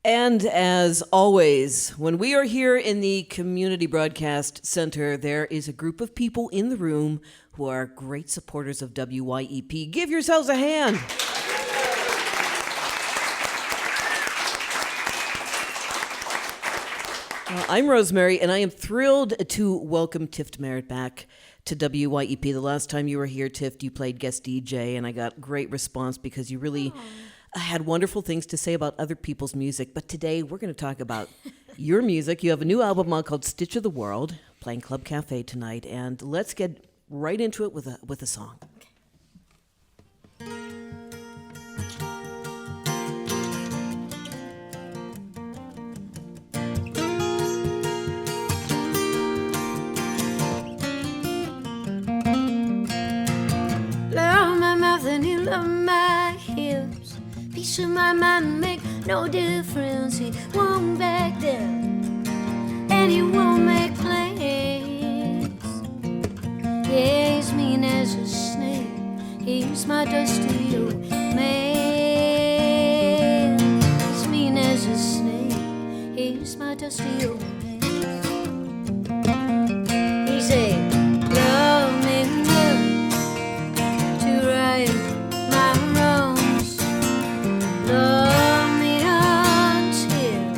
And as always, when we are here in the Community Broadcast Center, there is a group of people in the room who are great supporters of WYEP. Give yourselves a hand. I'm Rosemary, and I am thrilled to welcome Tift Merritt back to WYEP. The last time you were here, Tift, you played guest DJ, and I got great response because you really had wonderful things to say about other people's music. But today, we're going to talk about your music. You have a new album out called Stitch of the World, playing Club Cafe tonight, and let's get right into it with a song. Love my mouth and he love my hips. Piece of my mind make no difference. He won't back down and he won't make plans. Yeah, he's mean as a snake. He's my dusty old man. He's mean as a snake. He's my dusty old man. He said, love me enough to right my wrongs. Love me until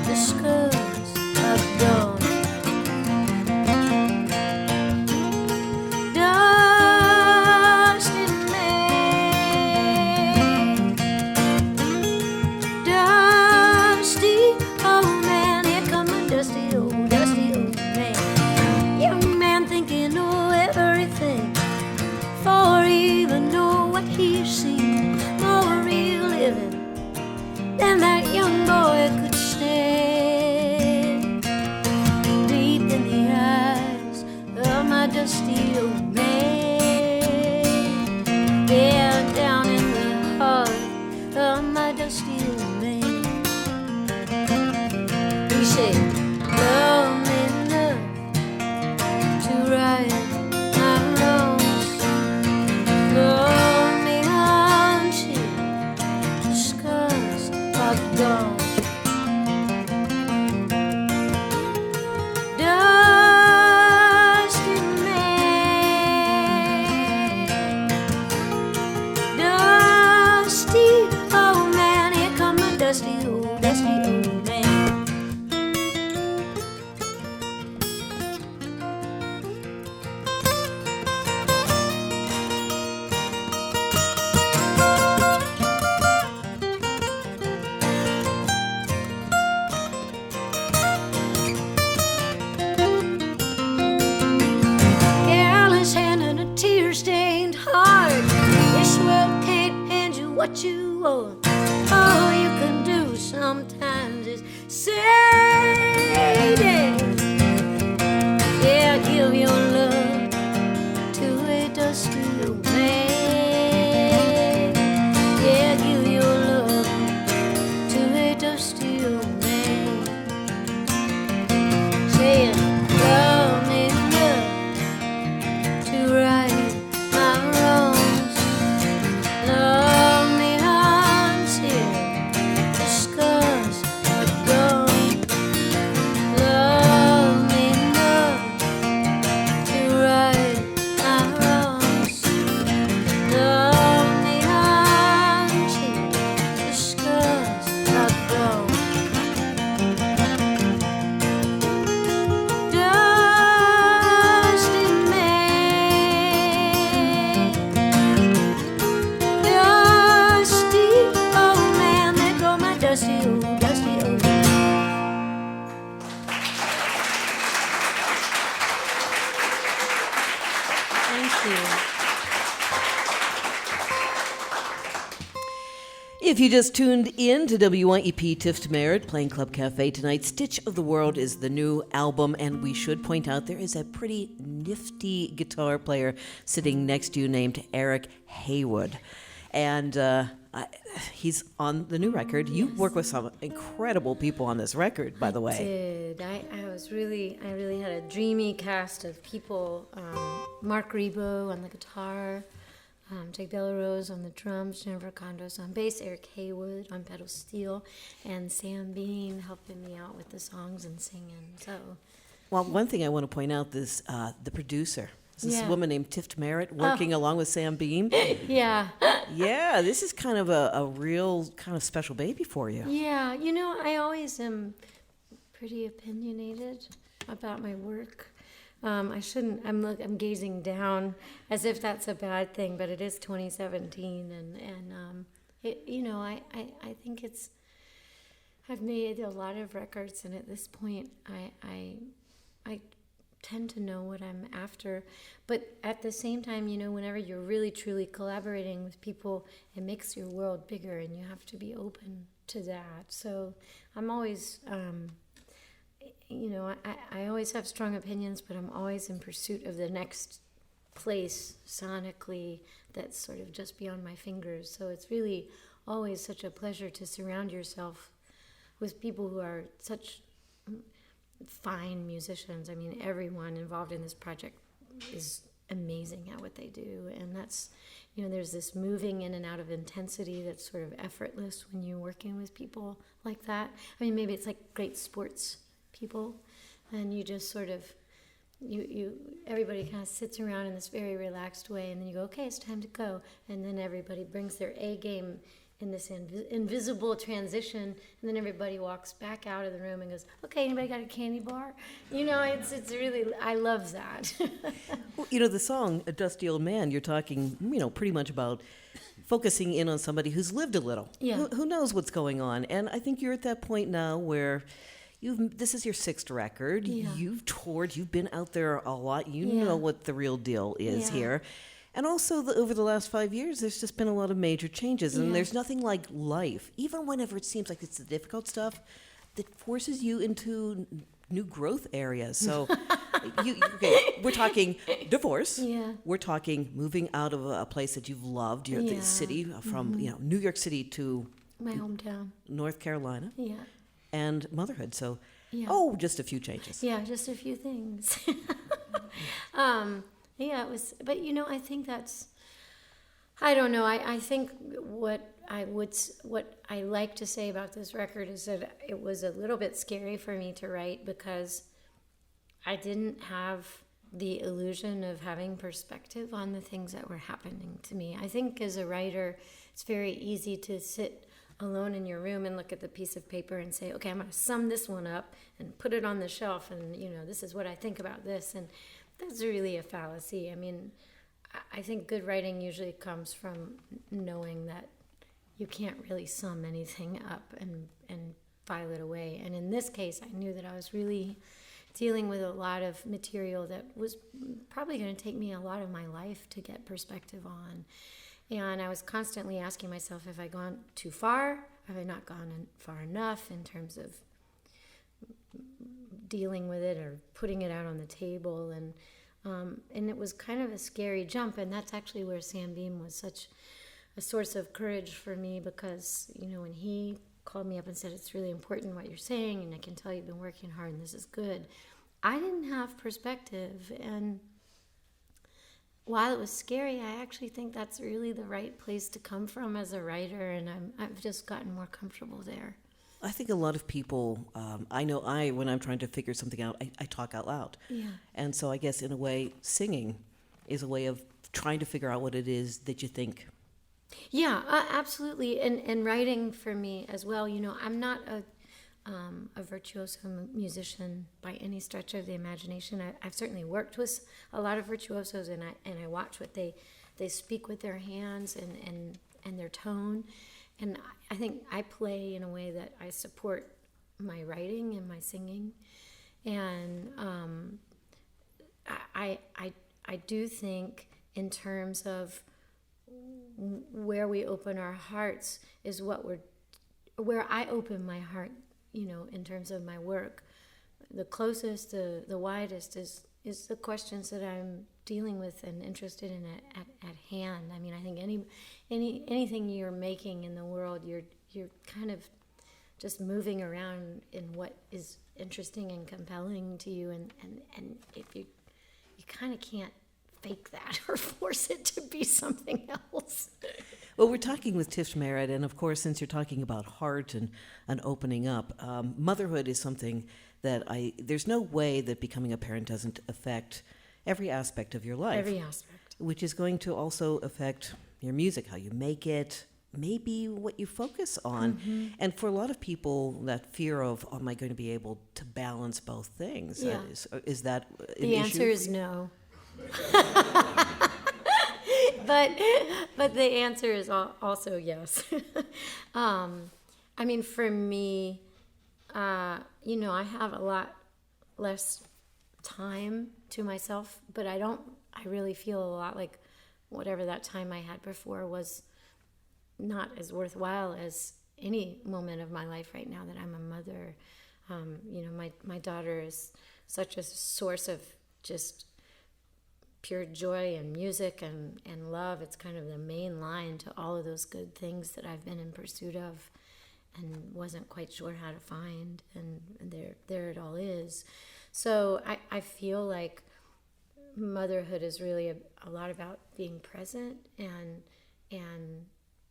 the scars are gone. Dusty man, dusty old man, here come my dusty old man. Young man thinking know everything, for even know what he's seen. More real living than that young boy could stand. Deep in the eyes of my dusty old man. Yeah, down in the heart of my dusty old man. He said, love me enough to right my wrongs. Love me until the scars are gone. Dusty man, dusty old man, here come my dusty old man. Careless hand and a tear-stained heart. This world can't hand you what you want. All you can do sometimes is say, yeah, give your love to a dusty old man. Yeah, give your love to a dusty old man. Saying, love me enough to right my wrongs. Love me until the scars are gone. Love me enough to right my wrongs. Love me until the scars are gone. Dusty man, dusty old man, there go my dusty old man. Thank you. If you just tuned in to WYEP, Tift Merritt playing Club Cafe tonight, Stitch of the World is the new album, and we should point out there is a pretty nifty guitar player sitting next to you named Eric Haywood. And he's on the new record. You work with some incredible people on this record, by the way. I really had a dreamy cast of people. Mark Rebo on the guitar, Jake Bellerose on the drums, Jennifer Condos on bass, Eric Haywood on pedal steel, and Sam Bean helping me out with the songs and singing. So, Well, one thing I want to point out is the producer. This Yeah. woman named Tift Merritt working along with Sam Bean. yeah. Yeah, this is kind of a real kind of special baby for you. Yeah, you know, I always am pretty opinionated about my work. I shouldn't. I'm gazing down as if that's a bad thing, but it is 2017, and you know, I think it's. I've made a lot of records, and at this point, I tend to know what I'm after. But at the same time, you know, whenever you're really truly collaborating with people, it makes your world bigger, and you have to be open to that. So I'm always. You know, I always have strong opinions, but I'm always in pursuit of the next place sonically that's sort of just beyond my fingers. So it's really always such a pleasure to surround yourself with people who are such fine musicians. I mean, everyone involved in this project is amazing at what they do. And that's, you know, there's this moving in and out of intensity that's sort of effortless when you're working with people like that. I mean, maybe it's like great sports people, and you just sort of everybody kind of sits around in this very relaxed way, and then you go, okay, it's time to go, and then everybody brings their A game in this invisible transition, and then everybody walks back out of the room and goes, okay, anybody got a candy bar? You know, it's really, I love that. Well, you know, the song "A Dusty Old Man," you're talking, you know, pretty much about focusing in on somebody who's lived a little, Yeah. who knows what's going on, and I think you're at that point now where this is your 6th record. Yeah. You've toured. You've been out there a lot. You Yeah. know what the real deal is Yeah. here. And also, over the last 5 years, there's just been a lot of major changes. And Yeah. there's nothing like life, even whenever it seems like it's the difficult stuff, that forces you into new growth areas. So, okay, we're talking divorce. Yeah. We're talking moving out of a place that you've loved, the Yeah. city, from you know New York City to My hometown. North Carolina. Yeah. And motherhood. So, Yeah. just a few changes. Yeah, just a few things. Yeah, it was, but you know, I think that's, I don't know, I think what I like to say about this record is that it was a little bit scary for me to write because I didn't have the illusion of having perspective on the things that were happening to me. I think as a writer, it's very easy to sit alone in your room and look at the piece of paper and say, okay, I'm going to sum this one up and put it on the shelf, and you know, this is what I think about this. And that's really a fallacy. I mean, I think good writing usually comes from knowing that you can't really sum anything up and file it away. And in this case, I knew that I was really dealing with a lot of material that was probably going to take me a lot of my life to get perspective on. And I was constantly asking myself, have I gone too far? Have I not gone far enough in terms of dealing with it or putting it out on the table? And it was kind of a scary jump. And that's actually where Sam Beam was such a source of courage for me, because, you know, when he called me up and said, it's really important what you're saying, and I can tell you've been working hard and this is good, I didn't have perspective. And while it was scary, I actually think that's really the right place to come from as a writer, and I've just gotten more comfortable there. I think a lot of people, when I'm trying to figure something out, I talk out loud. Yeah. And so I guess in a way, singing is a way of trying to figure out what it is that you think. Yeah, absolutely. And writing for me as well, you know, I'm not a virtuoso musician by any stretch of the imagination. I've certainly worked with a lot of virtuosos, and I watch what they speak with their hands and their tone. And I think I play in a way that I support my writing and my singing. And I do think in terms of where we open our hearts is where I open my heart, you know, in terms of my work. The closest, the widest is the questions that I'm dealing with and interested in at hand. I mean, I think anything you're making in the world, you're kind of just moving around in what is interesting and compelling to you, and if you kind of can't fake that or force it to be something else. Well, we're talking with Tift Merritt, and of course, since you're talking about heart and opening up, motherhood is something that there's no way that becoming a parent doesn't affect every aspect of your life. Every aspect. Which is going to also affect your music, how you make it, maybe what you focus on. Mm-hmm. And for a lot of people, that fear of, am I going to be able to balance both things? Yeah. Is that an issue? The answer is no. But the answer is also yes. I mean, for me, I have a lot less time to myself, but I really feel a lot like whatever that time I had before was not as worthwhile as any moment of my life right now that I'm a mother. My daughter is such a source of just pure joy and music and love. It's kind of the main line to all of those good things that I've been in pursuit of and wasn't quite sure how to find, and there it all is. So I feel like motherhood is really a lot about being present, and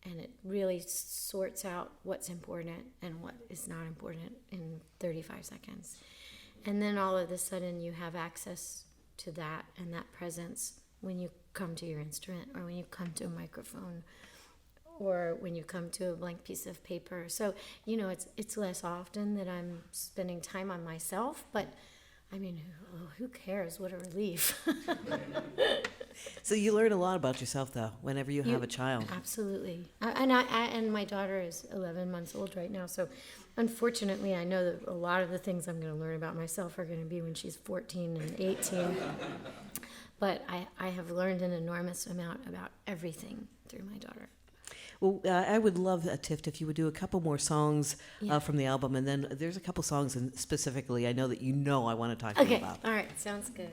it really sorts out what's important and what is not important in 35 seconds. And then all of a sudden you have access to that and that presence when you come to your instrument, or when you come to a microphone, or when you come to a blank piece of paper. So, it's less often that I'm spending time on myself, but I mean, who cares? What a relief. So you learn a lot about yourself, though, whenever you have a child. Absolutely. And my daughter is 11 months old right now, so unfortunately I know that a lot of the things I'm going to learn about myself are going to be when she's 14 and 18. But I have learned an enormous amount about everything through my daughter. Well, I would love, Tift, if you would do a couple more songs Yeah. from the album, and then there's a couple songs specifically I know that I want to talk to you about. All right, sounds good.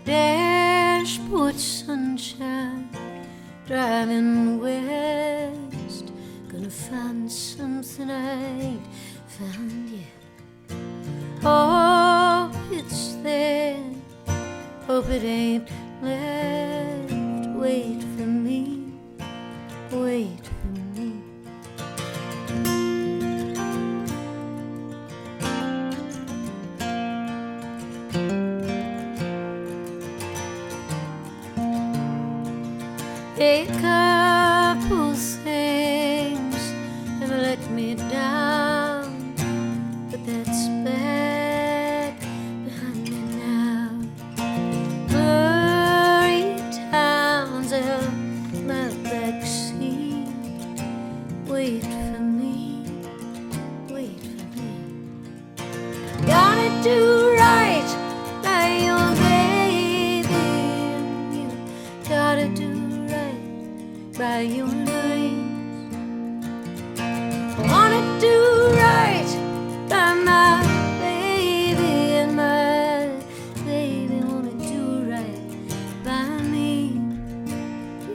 Dashboard sunshine, driving west, gonna find something I ain't found yet. Hope it's there, hope it ain't left. Wait for me, wait for me. A couple things have let me down, but that's back behind me now. Blurry towns out my backseat. Wait for me, wait for me. Gotta do right by your baby, and you gotta do by your dreams. Wanna do right by my baby, and my baby wanna do right by me.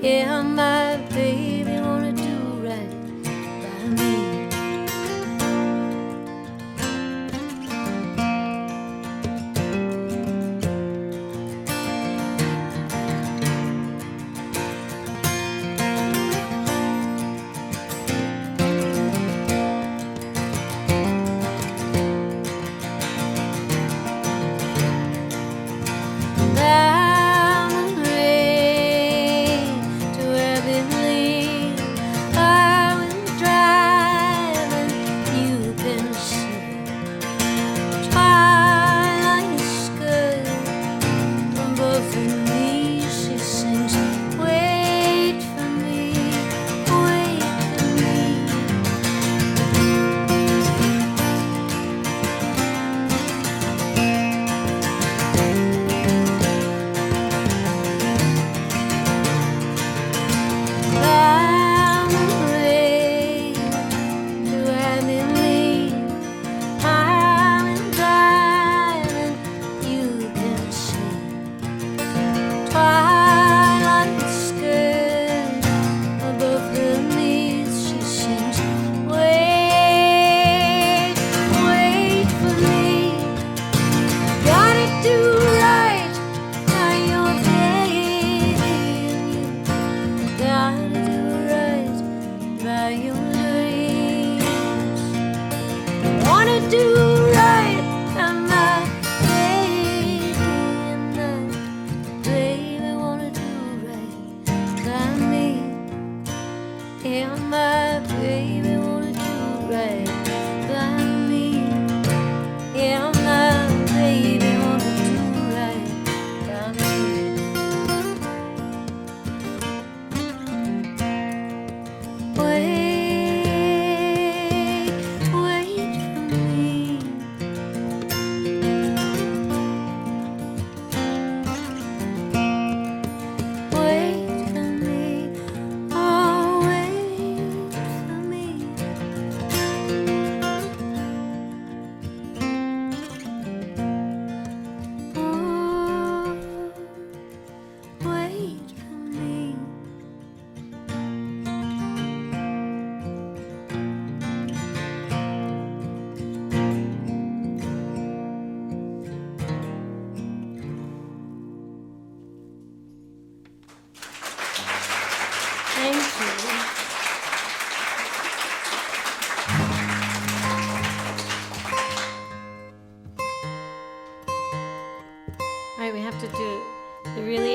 Yeah, my baby wanna do right by me. Down the rain to where I believe.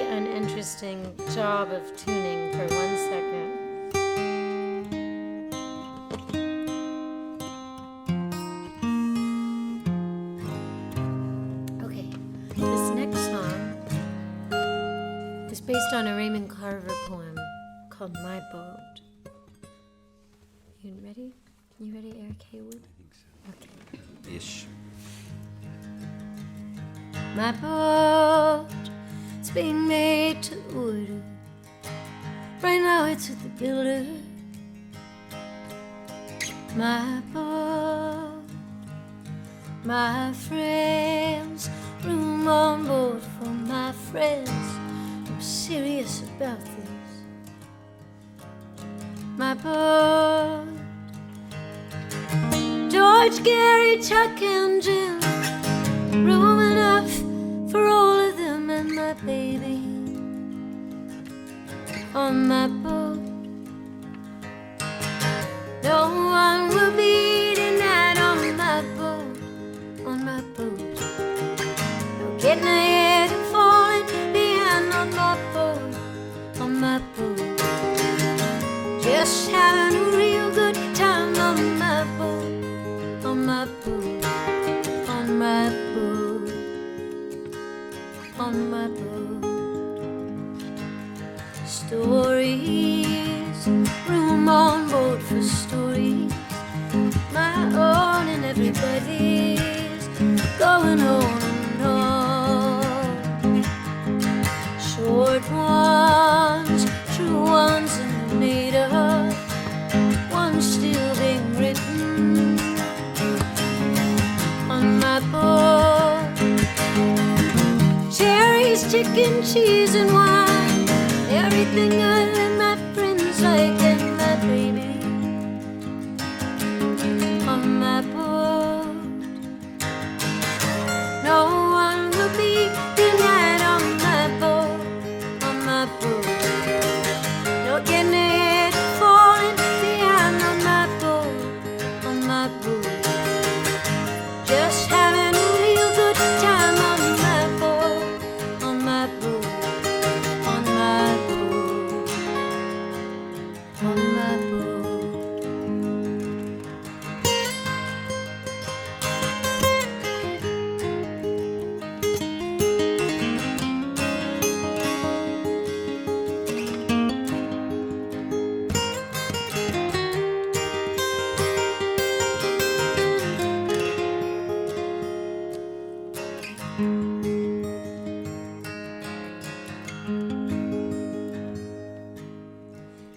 really an interesting job of tuning for 1 second. Okay, this next song is based on a Raymond Carver poem called My Boat. You ready? You ready, Eric Haywood? I think so. Okay. Ish. My boat is being made to order. Right now it's at the builder. My boat, my friends, room on board for my friends. I'm serious about this. My boat, George, Gary, Chuck, and Jim. Room enough for all of them and my baby on my boat. No one will be denied on my boat, on my boat. No getting ahead and falling behind on my boat, on my boat. Just having a real good time on my boat, on my boat, on my boat. On my boat. Stories, room on board for stories. My own and everybody's going on and on. Short ones, true ones, and made up. One still being written on my boat. Cherries, chicken, cheese, and wine. Everything I and my friends like, and my baby on my boat. No one will be denied on my boat, on my boat. No getting ahead and falling behind on my boat, on my boat. Just having a real good time on my boat, on my boat, on my boat, on my boat.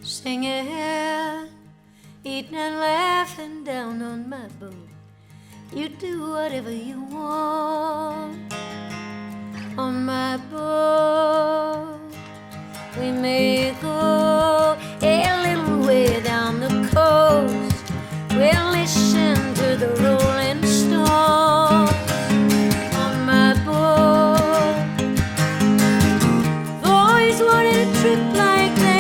Singing, eating and laughing down on my boat. You do whatever you want on my boat. We may go a little way down the coast. We'll listen to the rolling stones on my boat. Always wanted a trip like that.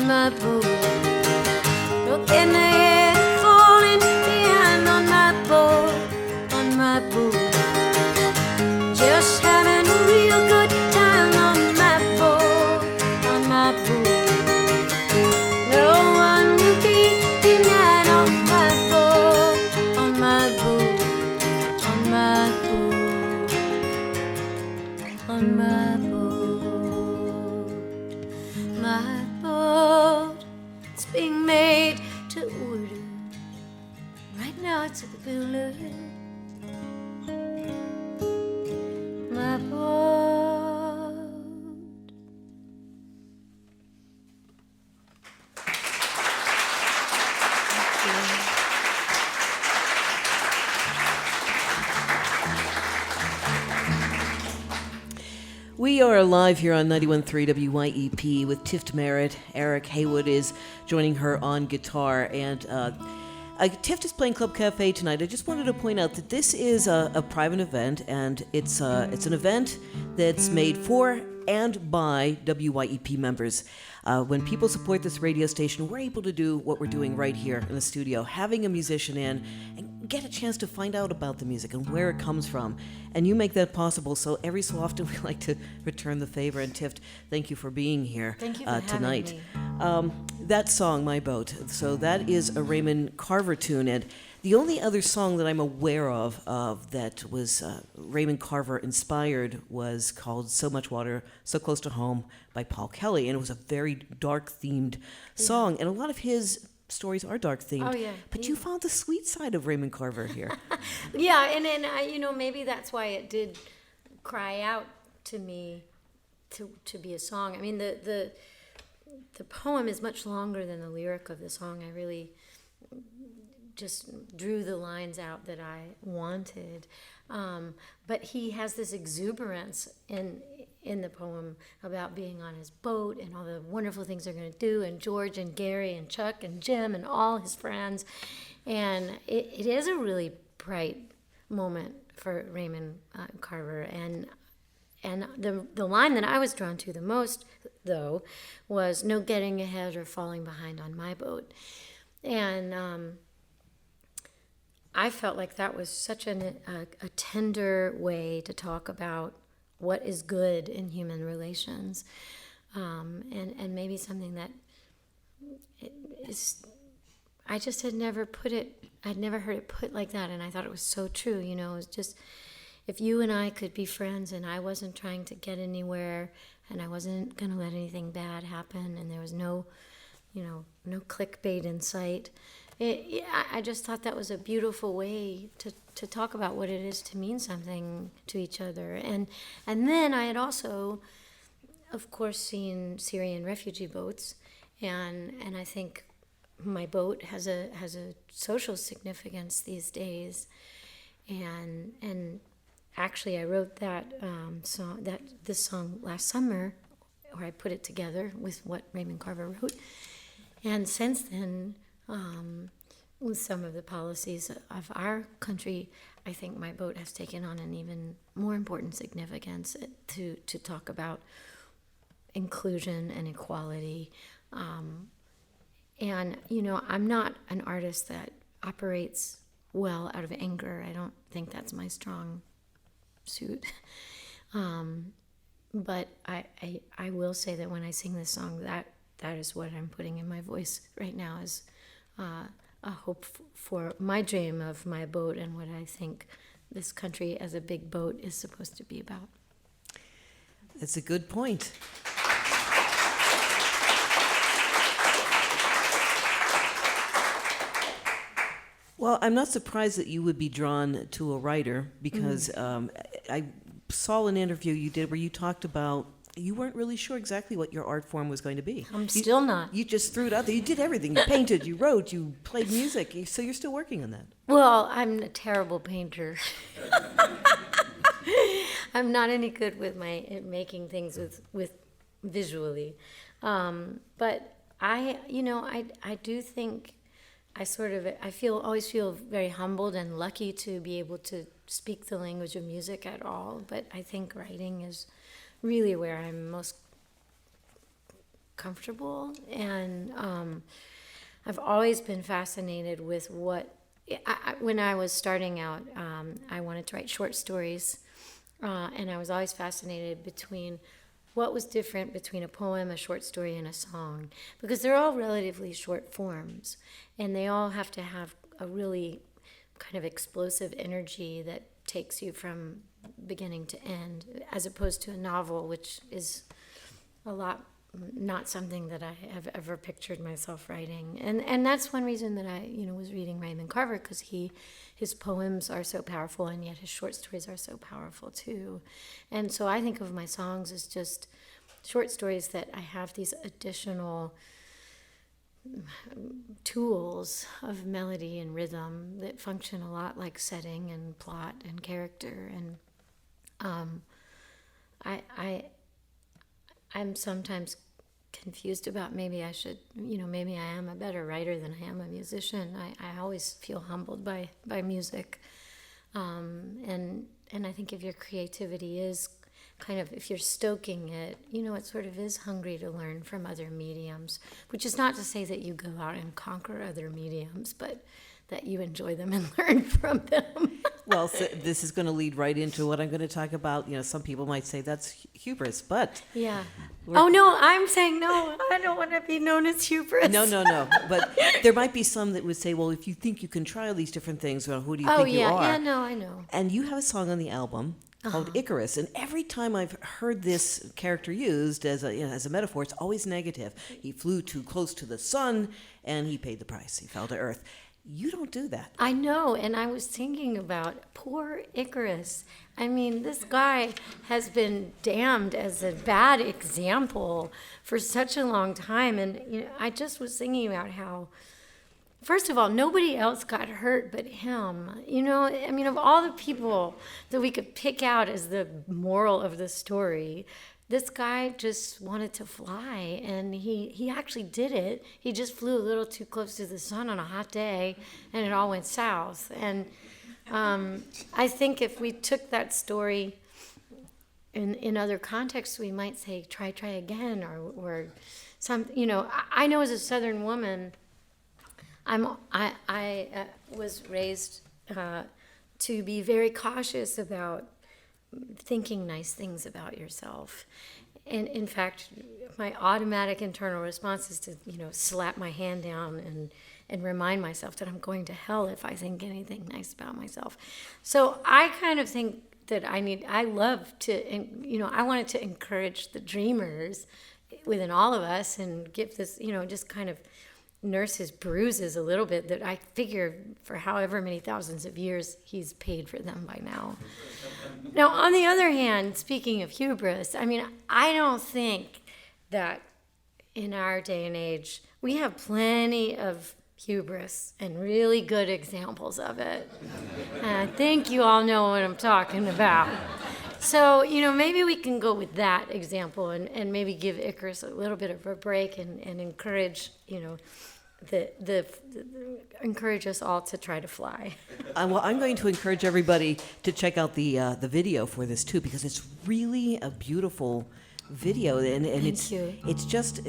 My boat. We are live here on 91.3 WYEP with Tift Merritt. Eric Haywood is joining her on guitar, and Tift is playing Club Cafe tonight. I just wanted to point out that this is a private event, and it's an event that's made for and by WYEP members. When people support this radio station, we're able to do what we're doing right here in the studio, having a musician in and get a chance to find out about the music and where it comes from. And you make that possible, so every so often we like to return the favor. And Tift, thank you for being here Thank you for tonight. having me. That song, My Boat, so that is a Raymond Carver tune, and the only other song that I'm aware of that was Raymond Carver inspired was called So Much Water, So Close to Home by Paul Kelly, and it was a very dark themed song, and a lot of his stories are dark themed. Oh, yeah. But you found the sweet side of Raymond Carver here. Yeah, and maybe that's why it did cry out to me to be a song. I mean, the poem is much longer than the lyric of the song. I really just drew the lines out that I wanted. But he has this exuberance in the poem about being on his boat and all the wonderful things they're going to do, and George and Gary and Chuck and Jim and all his friends. And it is a really bright moment for Raymond Carver. And the line that I was drawn to the most, though, was no getting ahead or falling behind on my boat. And I felt like that was such a tender way to talk about what is good in human relations, and maybe something that is, I just had never I'd never heard it put like that, and I thought it was so true. It was just, if you and I could be friends and I wasn't trying to get anywhere and I wasn't going to let anything bad happen and there was no clickbait in sight, I just thought that was a beautiful way to talk about what it is to mean something to each other. And then I had also, of course, seen Syrian refugee boats, and I think my boat has a social significance these days. And actually, I wrote this song last summer, or I put it together with what Raymond Carver wrote. And since then, with some of the policies of our country, I think my boat has taken on an even more important significance to talk about inclusion and equality. And, I'm not an artist that operates well out of anger. I don't think that's my strong suit. But I will say that when I sing this song, that is what I'm putting in my voice right now, is a hope for my dream of my boat and what I think this country as a big boat is supposed to be about. That's a good point. Well, I'm not surprised that you would be drawn to a writer, because I saw an interview you did where you talked about you weren't really sure exactly what your art form was going to be. I'm still not. You just threw it out there. You did everything. You painted, you wrote, you played music. So you're still working on that. Well, I'm a terrible painter. I'm not any good with making things with visually. But I do think I always feel very humbled and lucky to be able to speak the language of music at all. But I think writing is really where I'm most comfortable. And I've always been fascinated with when I was starting out, I wanted to write short stories. And I was always fascinated between what was different between a poem, a short story, and a song, because they're all relatively short forms, and they all have to have a really kind of explosive energy that takes you from beginning to end, as opposed to a novel, which is a lot not something that I have ever pictured myself writing. And that's one reason that I was reading Raymond Carver, because his poems are so powerful, and yet his short stories are so powerful too. And so I think of my songs as just short stories that I have these additional tools of melody and rhythm that function a lot like setting and plot and character. And I'm sometimes confused about maybe I should, maybe I am a better writer than I am a musician. I always feel humbled by music. And I think if your creativity is kind of, if you're stoking it, it sort of is hungry to learn from other mediums, which is not to say that you go out and conquer other mediums, but that you enjoy them and learn from them. Well, so this is going to lead right into what I'm going to talk about. Some people might say that's hubris, but yeah. Oh no, I'm saying no. I don't want to be known as hubris. No. But there might be some that would say, well, if you think you can try all these different things, well, who do you think you are? Yeah, no, I know. And you have a song on the album called Icarus, and every time I've heard this character used as a metaphor, it's always negative. He flew too close to the sun, and he paid the price. He fell to earth. You don't do that. I know, and I was thinking about poor Icarus. I mean, this guy has been damned as a bad example for such a long time, and I just was thinking about how, first of all, nobody else got hurt but him. I mean, of all the people that we could pick out as the moral of the story, this guy just wanted to fly, and he actually did it. He just flew a little too close to the sun on a hot day, and it all went south. And I think if we took that story in other contexts, we might say, try again, or some. I know as a Southern woman, I was raised to be very cautious about thinking nice things about yourself. And in fact, my automatic internal response is to, slap my hand down and remind myself that I'm going to hell if I think anything nice about myself. So I kind of think that I wanted to encourage the dreamers within all of us and give this, just kind of nurse his bruises a little bit, that I figure for however many thousands of years he's paid for them by now. Now, on the other hand, speaking of hubris, I mean, I don't think that in our day and age we have plenty of hubris and really good examples of it. And I think you all know what I'm talking about. So, maybe we can go with that example and maybe give Icarus a little bit of a break and encourage, encourage us all to try to fly. Well, I'm going to encourage everybody to check out the video for this too, because it's really a beautiful video, and it's just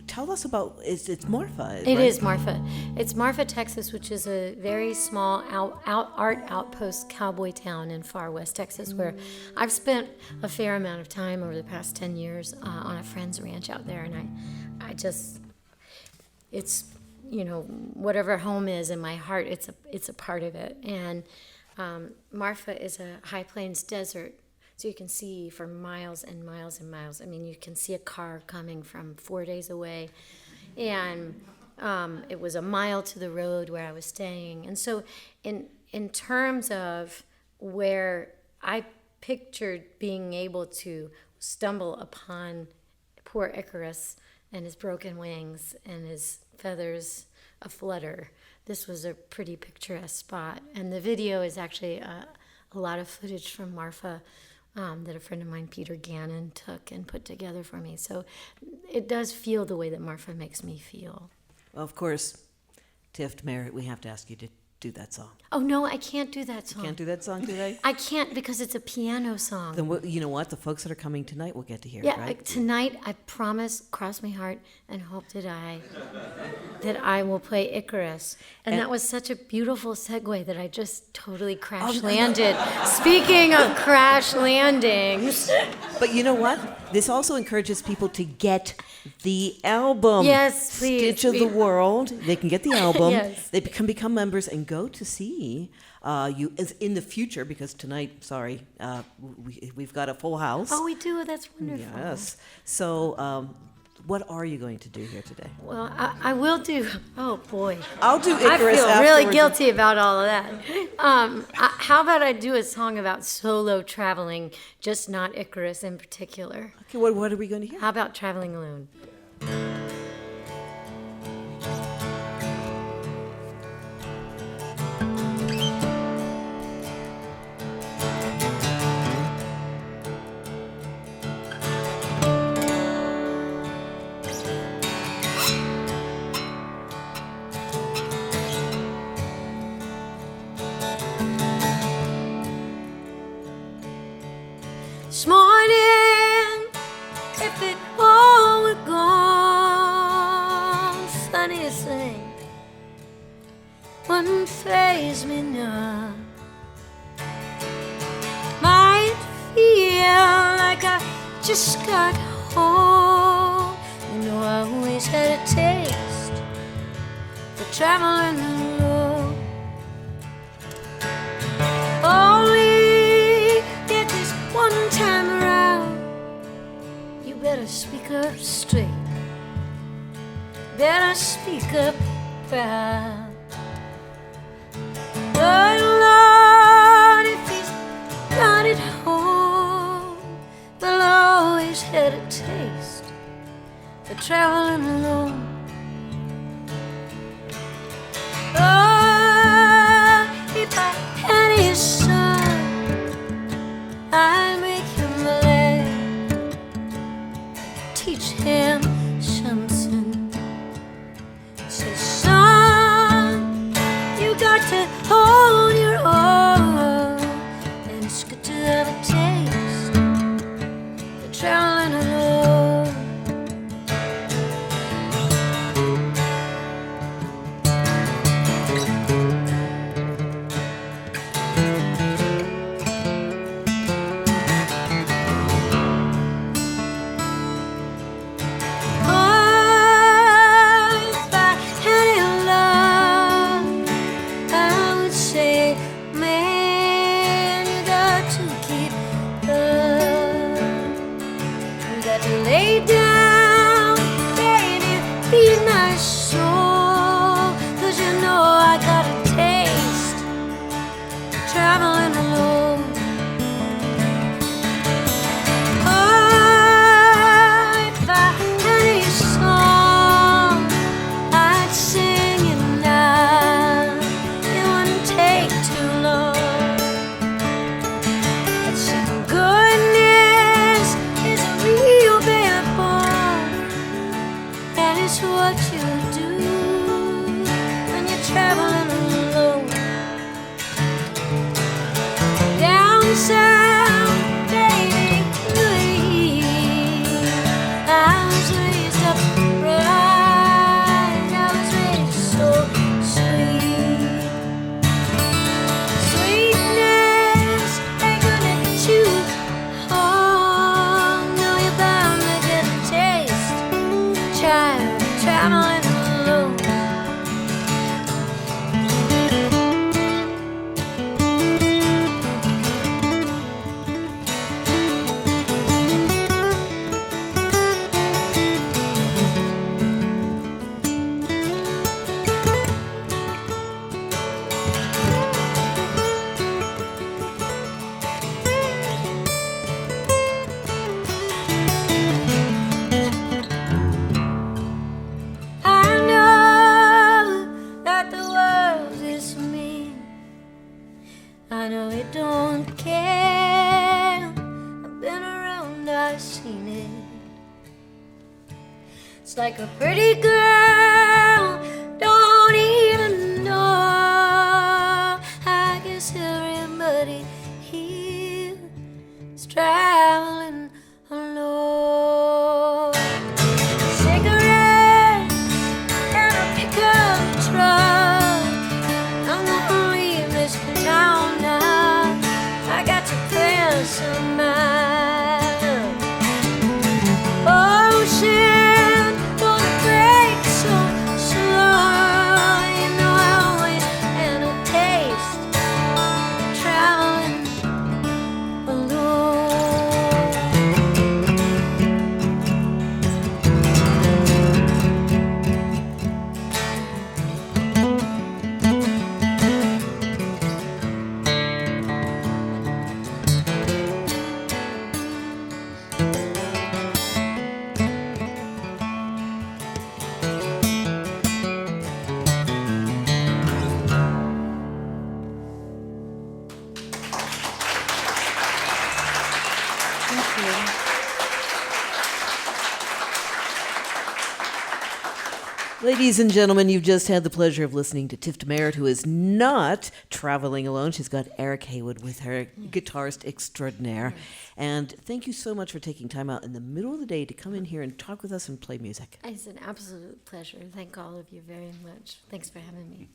tell us about it's Marfa. It is Marfa. It's Marfa, Texas, which is a very small art outpost cowboy town in far west Texas, where I've spent a fair amount of time over the past 10 years on a friend's ranch out there, and I just it's whatever home is in my heart, it's a part of it. And Marfa is a high plains desert. So you can see for miles and miles and miles. I mean, you can see a car coming from 4 days away. And it was a mile to the road where I was staying. And so in terms of where I pictured being able to stumble upon poor Icarus and his broken wings and his feathers aflutter, this was a pretty picturesque spot. And the video is actually a lot of footage from Marfa that a friend of mine, Peter Gannon, took and put together for me. So it does feel the way that Marfa makes me feel. Well, of course, Tift Merritt, we have to ask you to do that song. Oh, no, I can't do that song. You can't do that song today? I can't, because it's a piano song. Then you know what? The folks that are coming tonight will get to hear it, Yeah, right? tonight, I promise, cross my heart, and hope that I will play Icarus. And that was such a beautiful segue that I just totally crash landed. Speaking of crash landings. But you know what? This also encourages people to get the album. Yes, please. Stitch of the World. They can get the album. Yes. They can become members and go to see you in the future, because tonight, we've got a full house. Oh, we do? That's wonderful. Yes. So what are you going to do here today? Well, I will do. Oh boy, I'll do Icarus. I feel really afterwards. guilty about all of that. How about I do a song about solo traveling, just not Icarus in particular? Okay, what are we going to hear? How about Traveling Alone? This morning faze me now. Might feel like I just got home. You know I always had a taste for traveling alone. Only get this one time around. You better speak up straight. Better speak up proud. But Lord, if he's not at home, we'll always had a taste for traveling alone. Oh, if I had his son, I'd make him laugh, teach him something. Say, son, you got to hold your own, and it's good to have a taste for traveling alone. I know it don't care. I've been around, I've seen it. It's like a pretty girl don't even know. I guess everybody here is traveling alone. Cigarettes and a pickup truck. I'm gonna leave this town now. I got to clear some mind. Ocean gonna break so slow. You know I always had a taste of traveling alone. Ladies and gentlemen, you've just had the pleasure of listening to Tift Merritt, who is not traveling alone. She's got Eric Haywood with her, guitarist extraordinaire. And thank you so much for taking time out in the middle of the day to come in here and talk with us and play music. It's an absolute pleasure. Thank all of you very much. Thanks for having me.